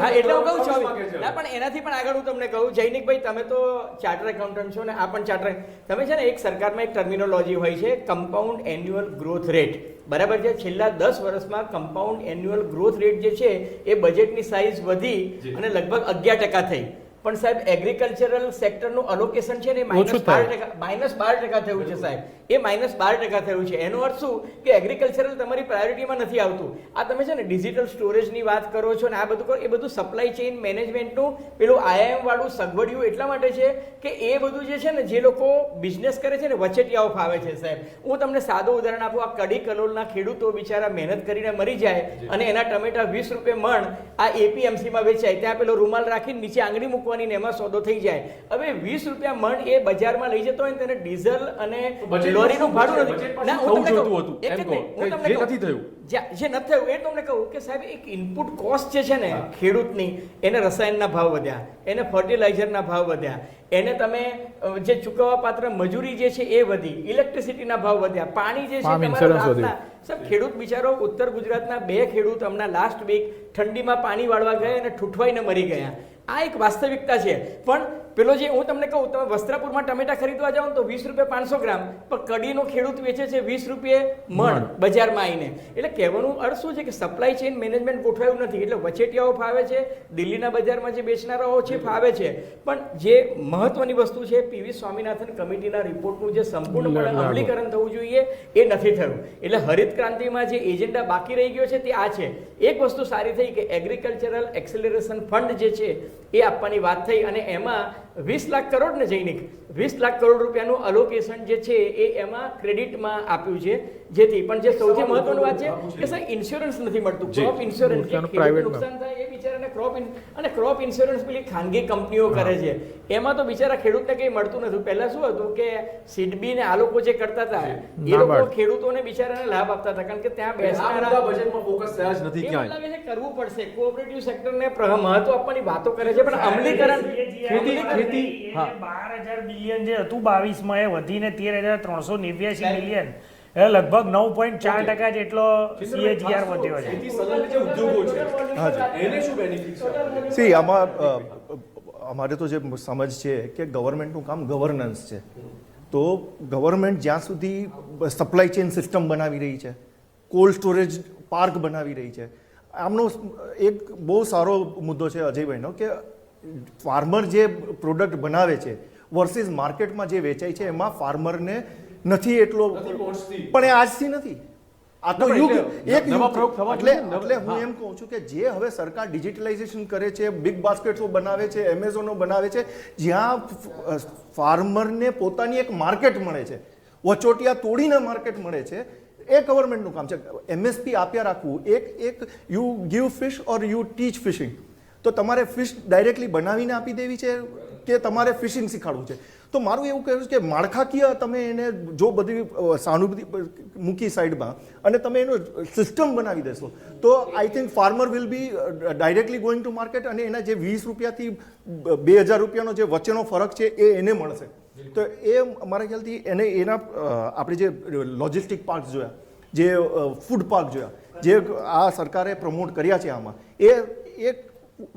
હા, એટલે હું કહું છું ના, પણ એનાથી પણ આગળ હું તમને કહું, જૈનિકભાઈ તમે તો ચાર્ટર એકાઉન્ટન્ટ છો ને આ પણ ચાર્ટર, તમે છે ને એક સરકારમાં એક ટર્મિનોલોજી હોય છે કમ્પાઉન્ડ એન્યુઅલ ગ્રોથ રેટ, બરાબર છે? છેલ્લા 10 વર્ષમાં કમ્પાઉન્ડ એન્યુઅલ ગ્રોથ રેટ જે છે એ બજેટની સાઇઝ વધી અને લગભગ 11% થઈ. પણ સાહેબ એગ્રીકલ્ચરલ સેક્ટરનું અલોકેશન છે ને -12% થયું છે સાહેબ. એ -12% થયું છે. એનો અર્થ શું કે એગ્રીકલ્ચરલ તમારી પ્રાયોરિટીમાં નથી આવતું. આ તમે છે ને ડિજિટલ સ્ટોરેજની વાત કરો છો ને આ બધું કરો, એ બધું સપ્લાય ચેઇન મેનેજમેન્ટનું પેલું IIM વાળું સગવડિયું એટલા માટે છે કે એ બધું જે છે ને જે લોકો બિઝનેસ કરે છે ને વચેટિયાઓ ફાવે છે સાહેબ. હું તમને સાદું ઉદાહરણ આપું. આ કડી કલોલના ખેડૂતો બિચારા મહેનત કરીને મરી જાય અને એના ટમેટા 20 રૂપિયા મણ આ APMCમાં વેચાય, ત્યાં પેલો રૂમાલ રાખીને નીચે આંગળી મૂકવાની ને એમાં સોદો થઈ જાય. હવે 20 રૂપિયા મણ એ બજારમાં લઈ જતો હોય ને તેને ડીઝલ અને લોરીનું ભાડું નથી. ના, હું તમને કહું એક જ મિનિટ, હું તમને કહું જે નથી થયું એ તમને કહું કે સાહેબ એક ઇનપુટ કોસ્ટ જે છે ને ખેડૂતની, એને રસાયણના ભાવ વધ્યા, એને ફર્ટિલાઇઝરના ભાવ વધ્યા, એને તમે જે ચૂકવવા પાત્ર મજૂરી જે છે એ વધી, ઇલેક્ટ્રિસિટીના ભાવ વધ્યા, પાણી જે છે તમારા સાહેબ ખેડૂત બિચારો ઉત્તર ગુજરાતના 2 ખેડૂત હમણાં લાસ્ટ વીક ઠંડીમાં પાણી વાળવા ગયા અને ઠૂઠવાઈને મરી ગયા. આ એક વાસ્તવિકતા છે. પણ પેલો જે હું તમને કહું, તમે વસ્ત્રાપુરમાં ટમેટા ખરીદવા જાઓ તો 20 રૂપિયા 500 ગ્રામ, પણ કડીનો ખેડૂત વેચે છે 20 રૂપિયે મણ બજારમાં આવીને. એટલે કહેવાનું અર્થ શું છે કે સપ્લાય ચેઇન મેનેજમેન્ટ ગોઠવાયું નથી. એટલે વચેટિયાઓ ફાવે છે, દિલ્હીના બજારમાં જે બેચનારાઓ છે ફાવે છે. પણ જે મહત્વની વસ્તુ છે PV સ્વામીનાથન કમિટીના રિપોર્ટનું જે સંપૂર્ણપણે અમલીકરણ થવું જોઈએ એ નથી થયું. એટલે હરિત ક્રાંતિમાં જે એજન્ડા બાકી રહી ગયો છે તે આ છે. એક વસ્તુ સારી થઈ કે એગ્રીકલ્ચરલ એક્સિલરેશન ફંડ જે છે એ આપવાની વાત થઈ અને એમાં 20 લાખ કરોડ ને જૈનિક 20 લાખ કરોડ રૂપિયાનું અલોકેશન જે છે એ એમાં ક્રેડિટમાં આપ્યું છે. જેથી પણ જે સૌથી મહત્વની વાત છે કે સાહેબ ઇન્સ્યોરન્સ નથી મળતું. ક્રોપ ઇન્સ્યોરન્સ નુકસાન થાય એ બિચારાને ક્રોપ ઇન્સ્યોરન્સ પેલી ખાનગી કંપનીઓ કરે છે. એમાં તો બિચારા ખેડૂતને કંઈ મળતું નથી. પહેલા શું હતું કે સિડબી ને આ લોકો જે કરતા હતા એ લોકો ખેડૂતોને બિચારાને લાભ આપતા હતા, કારણ કે ત્યાં બેસનારા બજેટમાં ફોકસ થયા જ નથી. ક્યાંય લાગે છે કરવું પડશે. કોઓપરેટિવ સેક્ટરને મહત્વ આપવાની વાતો કરે છે પણ અમલીકરણ ખેતી 12,000 બિલિયન જે હતું 22માં એ વધીને 13,389 બિલિયન, એટલે લગભગ 9.4% જેટલો CAGR વધ્યો છે. સી આમાં અમારે તો જે સમજ છે કે ગવર્મેન્ટનું કામ ગવર્નન્સ છે. તો ગવર્મેન્ટ જ્યાં સુધી સપ્લાય ચેઇન સિસ્ટમ બનાવી રહી છે, કોલ્ડ સ્ટોરેજ પાર્ક બનાવી રહી છે, આમનો એક બહુ સારો મુદ્દો છે અજયભાઈનો કે ફાર્મર જે પ્રોડક્ટ બનાવે છે વર્સિસ માર્કેટમાં જે વેચાય છે એમાં ફાર્મરને નથી એટલો, પણ એ આજથી નથી. આ તો ના, યુગ એટલે એક નવા યુગ પ્રયોગ થવા એટલે જોઈએ ને. એટલે હું હા. એમ કહું છું કે જે હવે સરકાર ડિજિટલાઇઝેશન કરે છે, બિગ બાસ્કેટ્સો બનાવે છે, એમેઝોનો બનાવે છે, જ્યાં ફાર્મરને પોતાની એક માર્કેટ મળે છે, વચોટિયા તોડીને માર્કેટ મળે છે, એ ગવર્મેન્ટનું કામ છે. MSP આપ્યા રાખવું, એક you give fish or you teach fishing, તો તમારે ફિશ ડાયરેક્ટલી બનાવીને આપી દેવી છે કે તમારે ફિશિંગ શીખવાડવું છે. તો મારું એવું કહેવું છે કે માળખાકીય તમે એને જો બધી સહાનુભૂતિ મૂકી સાઈડમાં અને તમે એનું સિસ્ટમ બનાવી દેશો તો I think farmer will be directly going to market અને એના જે 20 રૂપિયાથી 2000 રૂપિયાનો જે વચ્ચેનો ફરક છે એ એને મળશે. તો એ મારા ખ્યાલથી એને એના આપણે જે લોજિસ્ટિક પાર્ક જોયા, જે ફૂડ પાર્ક જોયા, જે આ સરકારે પ્રમોટ કર્યા છે આમાં, એ એક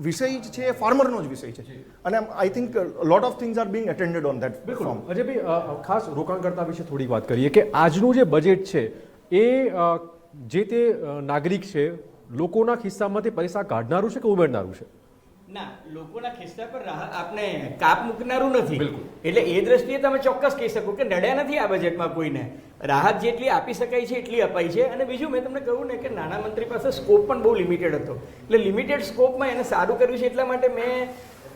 વિષય જ છે, એ ફાર્મરનો જ વિષય છે અને I think lot of things are being attended on that બિલકુલ ફોર્મ. અજયભાઈ, ખાસ રોકાણકર્તા વિશે થોડી વાત કરીએ કે આજનું જે બજેટ છે એ જે તે નાગરિક છે, લોકોના ખિસ્સામાંથી પૈસા કાઢનારું છે કે ઉમેરનારું છે? ના, લોકોના ખિસ્સા પર આપને કાપ મૂકનારું નથી. એટલે એ દ્રષ્ટિએ તમે ચોક્કસ કહી શકો કે નડ્યા નથી આ બજેટમાં કોઈને. રાહત જેટલી આપી શકાય છે એટલી અપાઈ છે. અને બીજું મેં તમને કહ્યું ને કે નાણામંત્રી પાસે સ્કોપ પણ બહુ લિમિટેડ હતો. એટલે લિમિટેડ સ્કોપમાં એને સારું કર્યું છે. એટલા માટે મેં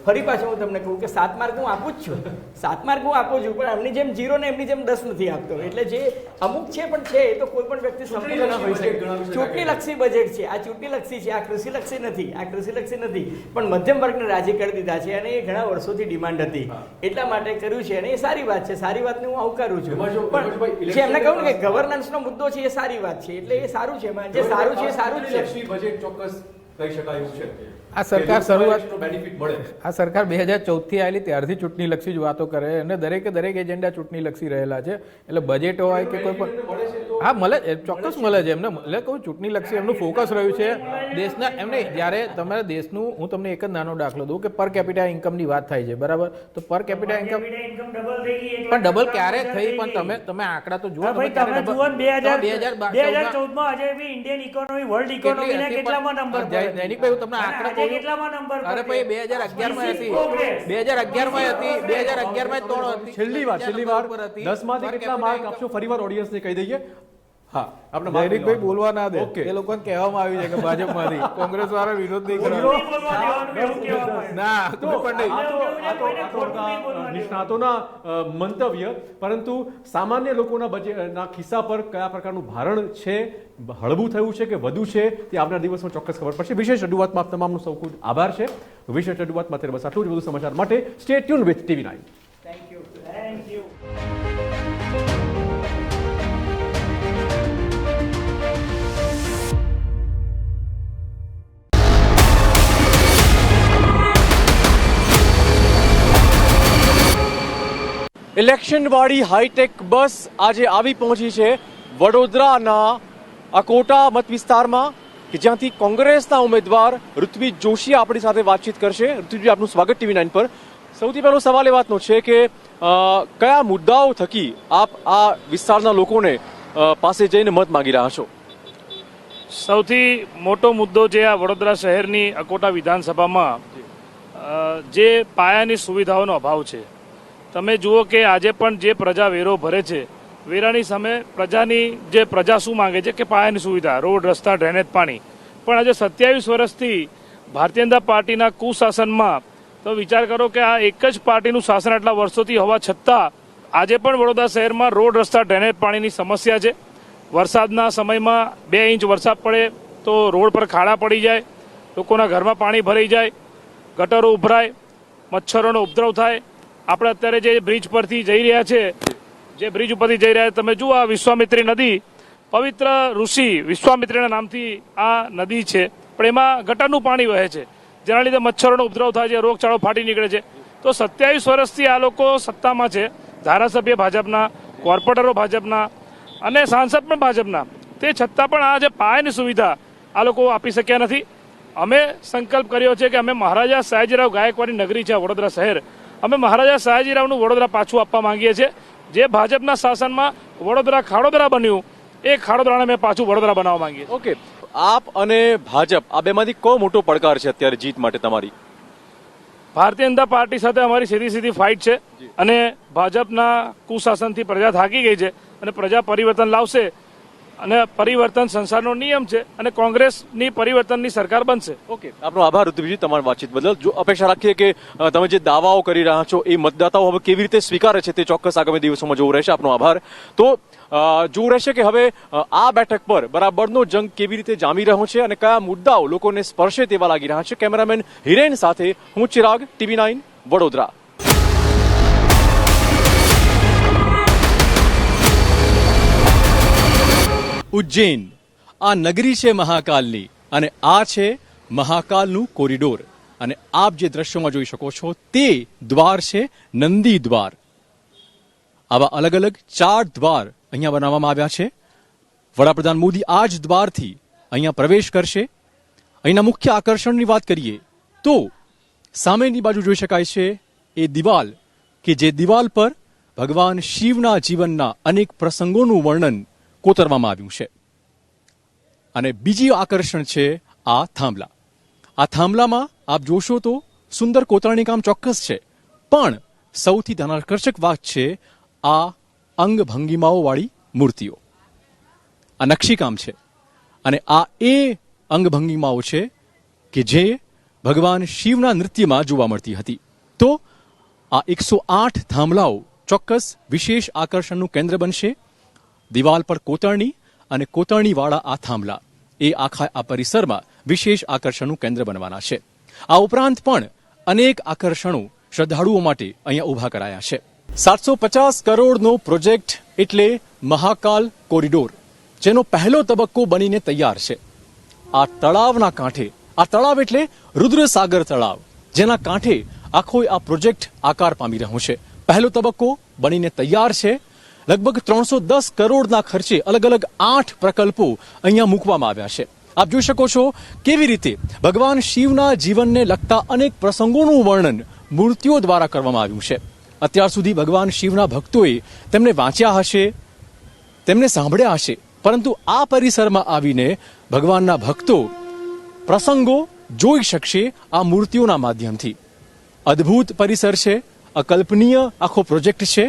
ફરી પાછું હું તમને કહું કે 7 માર્ક હું આપું જ છું. 7 માર્ક હું આપું છું, પણ એમની જેમ 0 ને એમની જેમ 10 નથી આપતો. એટલે જે અમુક છે પણ છે, એ તો કોઈ પણ વ્યક્તિ સંપૂર્ણ ના હોઈ શકે. ચૂંટણીલક્ષી બજેટ છે આ, ચૂંટણીલક્ષી છે આ, કૃષિલક્ષી નથી આ, કૃષિલક્ષી નથી. પણ મધ્યમ વર્ગને રાજી કરી દીધા છે અને એ ઘણા વર્ષોથી ડિમાન્ડ હતી, એટલા માટે કર્યું છે. અને એ સારી વાત છે, સારી વાતને હું આવકારું છું. પણ જે એમને કહ્યું ને કે ગવર્નન્સનો મુદ્દો છે, એ સારી વાત છે. એટલે એ સારું છે, એમાં જે સારું છે એ સારું જ છે. બજેટ ચોક્કસ કહી શકાય એવું છે. આ સરકાર શરૂઆત બેનિફિટ મળે. આ સરકાર 2014 થી આવેલી ત્યારથી ચૂંટણીલક્ષી જ વાતો કરે અને દરેકે દરેક એજન્ડા ચૂંટણીલક્ષી રહેલા છે. એટલે બજેટ હોય કે કોઈ પણ હા મળે છે, ચોક્કસ મળે છે એમને. એટલે કહું ચૂંટણીલક્ષી એમનું ફોકસ રહ્યું છે દેશના. એમને જ્યારે તમારા દેશનું, હું તમને એક જ નાનો દાખલો દઉં કે પર કેપિટા ઇન્કમની વાત થાય છે, બરાબર? તો પર કેપિટા ઇન્કમ પણ ડબલ ક્યારે થઈ? પણ તમે આંકડા તો જુઓ. ભાઈ તમે જુઓ ને 2014 માં આજે બી ઇન્ડિયન ઇકોનોમી વર્લ્ડ ઇકોનોમીના કેટલામાં નંબર પર હતી? જયદીપભાઈ, હું તમને આંકડા આજે કેટલામાં નંબર પર? અરે ભાઈ 2011 માં હતી, 2011 માં હતી, 2011 માં 3 હતી. છેલ્લી વાર 10 માંથી કેટલા માર્ક આપશો? ફરીવાર ઓડિયન્સને કહી દઈએ. હા, આપણે જયદીપભાઈ બોલવા ના દે. ઓકે. એ લોકોને કહેવામાં આવ્યું છે કે ભાજપમાંથી કોંગ્રેસ વાળા વિરોધ નહીં કરવાનો. ના કોઈ પણ નહીં. નિષ્ણાતોના મંતવ્ય, પરંતુ સામાન્ય લોકોના બજેટના ખિસ્સા પર કયા પ્રકારનું ભારણ છે, હળવું થયું છે કે વધુ છે, તે આવનાર દિવસમાં ચોક્કસ ખબર પડશે. વિશેષ રજૂઆતમાં આપ તમામનો સૌ ખૂબ આભાર છે. વિશેષ રજૂઆતમાં અત્યારે બસ આટલું જ. વધુ સમાચાર માટે stay tune with TV9. Thank you. Election વાળી હાઈટેક બસ આજે આવી પહોંચી છે વડોદરાના અકોટા મત વિસ્તારમાં, કે જ્યાંથી કોંગ્રેસના ઉમેદવાર ઋત્વિજ જોશી આપણી સાથે વાતચીત કરશે. ઋત્વિજજી, આપનું સ્વાગત TV9 પર. સૌથી પહેલો સવાલ એ વાતનો છે કે કયા મુદ્દાઓ થકી આપ આ વિસ્તારના લોકોને પાસે જઈને મત માંગી રહ્યા છો? સૌથી મોટો મુદ્દો જે આ વડોદરા શહેરની અકોટા વિધાનસભામાં જે પાયાની સુવિધાઓનો અભાવ છે. તમે જુઓ કે આજે પણ જે પ્રજા વેરો ભરે છે, વેરાની સામે પ્રજા શું માંગે છે કે પાયાની સુવિધા, રોડ, રસ્તા, ડ્રેનેજ, પાણી. પણ આજે 27 વર્ષથી ભારતીય જનતા પાર્ટીના કુશાસનમાં તો વિચાર કરો કે આ એક જ પાર્ટીનું શાસન આટલા વર્ષોથી હોવા છતાં આજે પણ વડોદરા શહેરમાં રોડ, રસ્તા, ડ્રેનેજ, પાણીની સમસ્યા છે. વરસાદના સમયમાં 2 ઇંચ વરસાદ પડે તો રોડ પર ખાડા પડી જાય, લોકોના ઘરમાં પાણી ભરાઈ જાય, ગટરો ઉભરાય, મચ્છરોનો ઉપદ્રવ થાય. આપણે અત્યારે જે બ્રિજ પરથી જઈ રહ્યા છે, જે બ્રિજ ઉપરથી જઈ રહ્યા છે, તમે જુઓ આ વિશ્વામિત્રી નદી, પવિત્ર ઋષિ વિશ્વામિત્રીના નામથી આ નદી છે, પણ એમાં ગટરનું પાણી વહે છે, જેના લીધે મચ્છરોનો ઉપદ્રવ થાય છે, રોગચાળો ફાટી નીકળે છે. તો 27 વર્ષથી આ લોકો સત્તામાં છે, ધારાસભ્ય ભાજપના, કોર્પોરેટરો ભાજપના અને સાંસદ પણ ભાજપના, તે છતાં પણ આ જે પાયાની સુવિધા આ લોકો આપી શક્યા નથી. અમે સંકલ્પ કર્યો છે કે અમે મહારાજા સયાજીરાવ ગાયકવાડની નગરી છે વડોદરા શહેર, અમે મહારાજા સયાજીરાવનું વડોદરા પાછું આપવા માંગીએ છીએ. જે ભાજપના શાસનમાં વડોદરા ખાડોદરા બન્યું, એ ખાડોદરાને અમે પાછું વડોદરા બનાવવા માંગીએ છીએ. ઓકે, આપ અને ભાજપ આ બેમાંથી કયો મોટો પડકાર છે અત્યારે જીત માટે તમારી? ભારતીય જનતા પાર્ટી સાથે અમારી સીધી ફાઇટ છે અને ભાજપના કુશાસનથી પ્રજા થાકી ગઈ છે અને પ્રજા પરિવર્તન લાવશે અને પરિવર્તન સંસારનો નિયમ છે અને કોંગ્રેસની પરિવર્તનની સરકાર બનશે. ઓકે, આપનો આભાર ઋત્વિકજી તમારી વાતચીત બદલ. જો અપેક્ષા રાખીએ કે તમે જે દાવાઓ કરી રહ્યા છો એ મતદાતાઓ હવે કેવી રીતે સ્વીકારે છે તે ચોક્કસ આગામી દિવસોમાં જોવું રહેશે. આપનો આભાર. તો જોવું રહેશે કે હવે આ બેઠક પર બરાબરનો જંગ કેવી રીતે જામી રહ્યો છે અને કયા મુદ્દાઓ લોકોને સ્પર્શે તેવા લાગી રહ્યા છે. કેમેરામેન હિરેન સાથે હું ચિરાગ, TV9 વડોદરા. ઉજ્જૈન આ નગરી છે મહાકાલની અને આ છે મહાકાલનું કોરિડોર અને આપ જે દ્રશ્યોમાં જોઈ શકો છો તે દ્વાર છે નંદી દ્વાર. આવા અલગ અલગ 4 દ્વાર અહીંયા બનાવવામાં આવ્યા છે. વડાપ્રધાન મોદી આ જ દ્વારથી અહીંયા પ્રવેશ કરશે. અહીંના મુખ્ય આકર્ષણની વાત કરીએ તો સામેની બાજુ જોઈ શકાય છે એ દિવાલ કે જે દિવાલ પર ભગવાન શિવના જીવનના અનેક પ્રસંગોનું વર્ણન કોતરવામાં આવ્યું છે. અને બીજી આકર્ષણ છે આ થાંભલા. આ થાંભલામાં આપ જોશો તો સુંદર કોતરણી કામ ચોક્કસ છે, પણ સૌથી ધનાકર્ષક વાત છે આ અંગ ભંગીમાઓવાળી મૂર્તિઓ. આ નકશીકામ છે અને આ એ અંગ ભંગીમાઓ છે કે જે ભગવાન શિવના નૃત્યમાં જોવા મળતી હતી. તો આ 108 થાંભલાઓ ચોક્કસ વિશેષ આકર્ષણનું કેન્દ્ર બનશે. દિવાલ પર કોતરણી અને કોતરણીવાળા આ થાંભલા એ આખા આ પરિસરમાં વિશેષ આકર્ષણનું કેન્દ્ર બનવાના છે. આ ઉપરાંત પણ અનેક આકર્ષણો શ્રદ્ધાળુઓ માટે અહીંયા ઊભા કરાયા છે. 750 કરોડનો પ્રોજેક્ટ એટલે મહાકાલ કોરિડોર, જેનો પહેલો તબક્કો બનીને તૈયાર છે. આ તળાવના કાંઠે, આ તળાવ એટલે રુદ્રસાગર તળાવ, જેના કાંઠે આખો આ પ્રોજેક્ટ આકાર પામી રહ્યો છે. પહેલો તબક્કો બનીને તૈયાર છે. લગભગ 310 કરોડના ખર્ચે અલગ અલગ 8 પ્રકલ્પો અહીંયા મૂકવામાં આવ્યા છે. આપ જોઈ શકો છો કેવી રીતે ભગવાન શિવના જીવનને લગતા અનેક પ્રસંગોનું વર્ણન મૂર્તિઓ દ્વારા કરવામાં આવ્યું છે. અત્યાર સુધી ભગવાન શિવના ભક્તોએ તેમને વાંચ્યા હશે, તેમને સાંભળ્યા હશે, પરંતુ આ પરિસરમાં આવીને ભગવાનના ભક્તો પ્રસંગો જોઈ શકશે આ મૂર્તિઓના માધ્યમથી. અદ્ભુત પરિસર છે, અકલ્પનીય આખો પ્રોજેક્ટ છે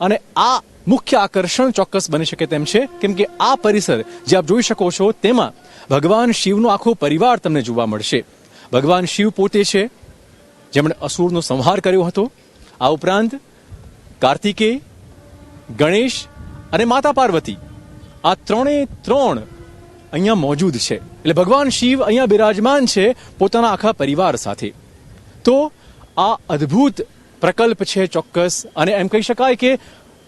અને આ મુખ્ય આકર્ષણ ચોક્કસ બની શકે તેમ છે, કેમ કે આ પરિસર જે આપ જોઈ શકો છો તેમાં ભગવાન શિવનો આખો પરિવાર તમને જોવા મળશે. ભગવાન શિવ પોતે છે જેમણે અસુરનો સંહાર કર્યો હતો. આ ઉપરાંત કાર્તિકેય, ગણેશ અને માતા પાર્વતી, આ 3 અહીંયા મોજૂદ છે. એટલે ભગવાન શિવ અહીંયા બિરાજમાન છે પોતાના આખા પરિવાર સાથે. તો આ અદ્ભુત પ્રકલ્પ છે ચોક્કસ, અને એમ કહી શકાય કે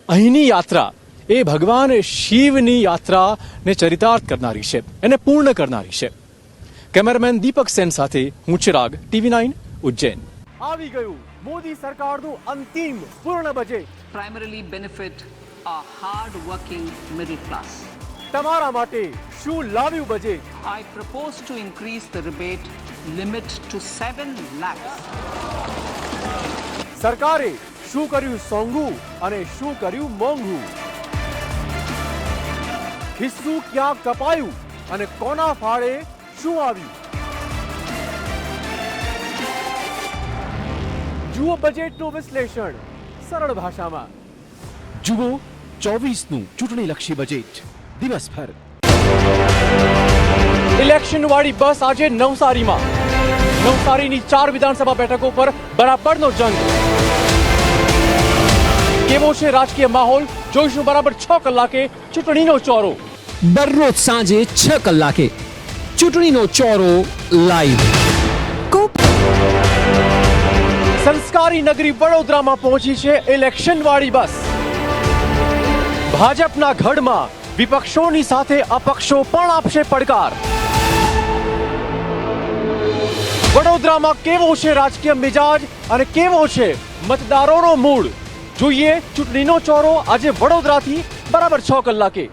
અહીંની યાત્રા એ ભગવાન શિવની યાત્રાને ચરિતાર્થ કરનારી છે, એને પૂર્ણ કરનારી છે. કેમેરામેન દીપક સેન સાથે હું ચિરાગ, TV9 ઉજ્જૈન. આવી ગયું મોદી સરકારનું અંતિમ પૂર્ણ budget. primarily benefit a hard-working middle class. તમારા માટે શું લાવ્યું budget? I propose to increase the rebate limit to 7 lakhs. સરકારે શું કર્યું સોંગું અને શું કર્યું મોંઘું? ખિસ્સું ક્યાં કપાયું અને કોના ફાળે શું આવ્યું? જુઓ બજેટનું વિશ્લેષણ સરળ ભાષામાં. જુઓ 24નું ચૂંટણીલક્ષી બજેટ દિવસભર. ઇલેક્શન વાળી બસ આજે નવસારીમાં. નવસારીની 4 વિધાનસભા બેઠકો પર બરાબરનો જંગ. કેવો છે રાજકીય માહોલ જોઈશું બરાબર 6 કલાકે ચૂંટણીનો ચોરો. દરરોજ સાંજે 6 કલાકે ચૂંટણીનો ચોરો લાઈવ. સંસ્કારી નગરી વડોદરામાં પહોંચી છે ઇલેક્શન વાળી બસ. ભાજપના ગઢમાં વિપક્ષોની સાથે અપક્ષો પણ આપશે પડકાર. વડોદરામાં કેવો છે રાજકીય મિજાજ અને કેવો છે મતદારોનો મૂડ? જોઈએ ચૂંટણીનો ચોરો આજે વડોદરાથી બરાબર 6 કલાકે.